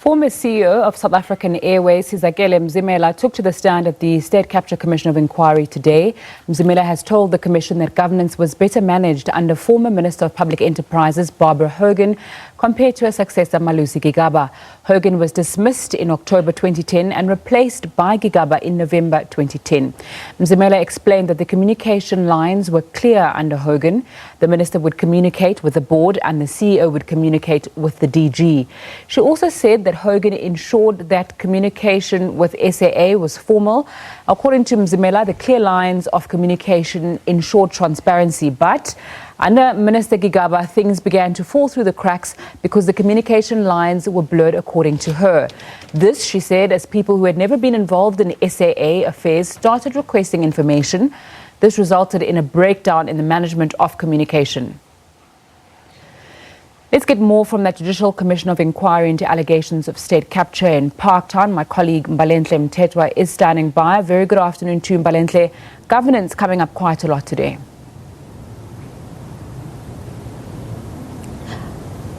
Former CEO of South African Airways, Sizakele Mzimela, took to the stand at the State Capture Commission of Inquiry today. Mzimela has told the commission that governance was better managed under former Minister of Public Enterprises, Barbra Hogan, compared to her successor, Malusi Gigaba. Hogan was dismissed in October 2010 and replaced by Gigaba in November 2010. Mzimela explained that the communication lines were clear under Hogan. The minister would communicate with the board and the CEO would communicate with the DG. She also said that Hogan ensured that communication with SAA was formal. According to Mzimela, the clear lines of communication ensured transparency, but under Minister Gigaba, things began to fall through the cracks because the communication lines were blurred, according to her. This, she said, as people who had never been involved in SAA affairs started requesting information. This resulted in a breakdown in the management of communication. Let's get more from that Judicial Commission of Inquiry into allegations of state capture in Parktown. My colleague Mbalenhle Mthethwa is standing by. Very good afternoon to Mbalenhle. Governance coming up quite a lot today.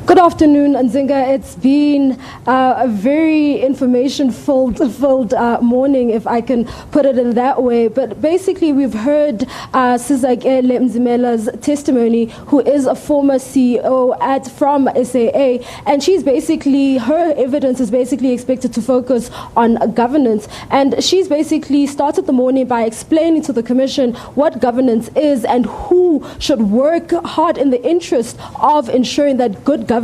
Good afternoon, Nzinga. It's been a very information-filled morning, if I can put it in that way. But basically, we've heard Sizakele Mzimela's testimony, who is a former CEO from SAA, and her evidence is basically expected to focus on governance. And she's basically started the morning by explaining to the Commission what governance is and who should work hard in the interest of ensuring that good governance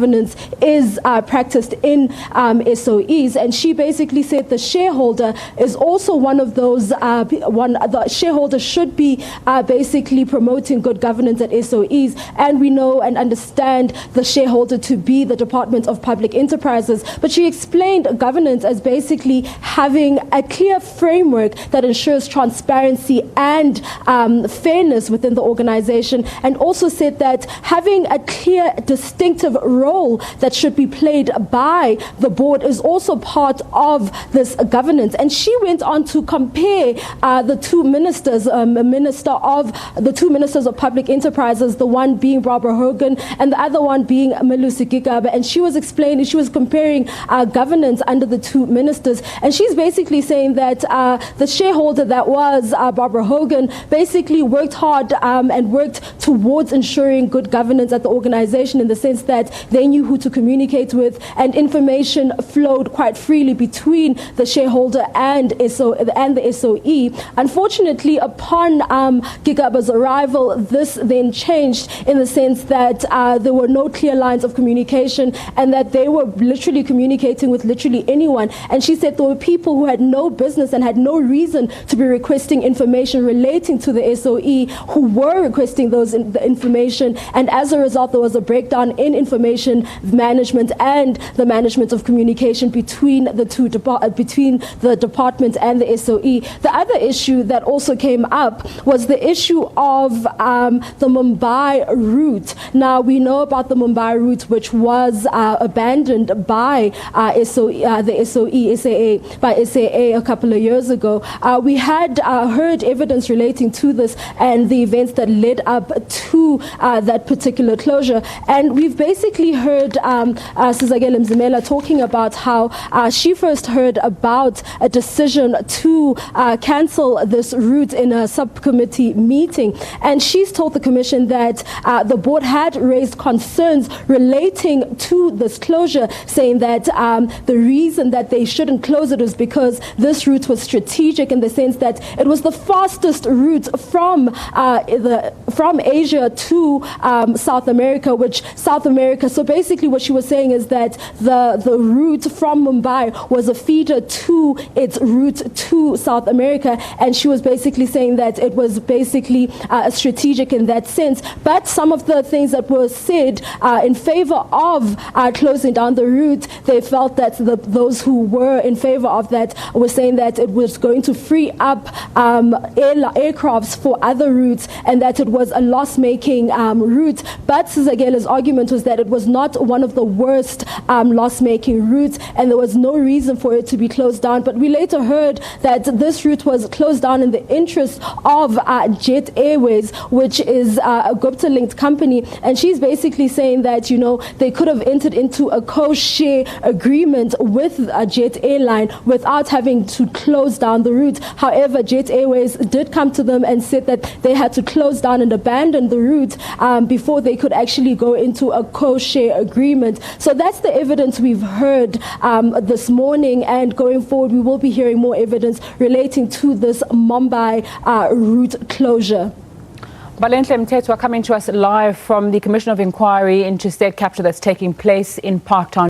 is practiced in SOEs. And she basically said the shareholder is also one of those, the shareholder should be basically promoting good governance at SOEs. And we know and understand the shareholder to be the Department of Public Enterprises. But she explained governance as basically having a clear framework that ensures transparency and fairness within the organization, and also said that having a clear, distinctive role that should be played by the board is also part of this governance. And she went on to compare the two ministers, the two ministers of public enterprises, the one being Barbra Hogan and the other one being Malusi Gigaba. And she was comparing governance under the two ministers. And she's basically saying that the shareholder that was Barbra Hogan basically worked hard and worked towards ensuring good governance at the organization, in the sense that they knew who to communicate with, and information flowed quite freely between the shareholder and the SOE. Unfortunately, upon Gigaba's arrival, this then changed, in the sense that there were no clear lines of communication and that they were literally communicating with literally anyone. And she said there were people who had no business and had no reason to be requesting information relating to the SOE who were requesting the information, and as a result there was a breakdown in information management and the management of communication between the department and the SOE. The other issue that also came up was the issue of the Mumbai route. Now, we know about the Mumbai route, which was abandoned by SAA a couple of years ago. We had heard evidence relating to this and the events that led up to that particular closure. And we've basically heard Sizakele Mzimela talking about how she first heard about a decision to cancel this route in a subcommittee meeting. And she's told the commission that the board had raised concerns relating to this closure, saying that the reason that they shouldn't close it is because this route was strategic, in the sense that it was the fastest route from Asia to South America, so basically what she was saying is that the route from Mumbai was a feeder to its route to South America, and she was basically saying that it was basically strategic in that sense. But some of the things that were said in favor of closing down the route, they felt that those who were in favor of that were saying that it was going to free up aircrafts for other routes, and that it was a loss-making route. But Sizakele's argument was that it was not one of the worst loss-making routes, and there was no reason for it to be closed down. But we later heard that this route was closed down in the interest of Jet Airways, which is a Gupta-linked company, and she's basically saying that, you know, they could have entered into a co-share agreement with Jet Airline without having to close down the route. However, Jet Airways did come to them and said that they had to close down and abandon the route before they could actually go into a co-share agreement. So that's the evidence we've heard this morning, and going forward we will be hearing more evidence relating to this Mumbai route closure. Mbalenhle Mthethwa coming to us live from the Commission of Inquiry into State Capture that's taking place in Parktown.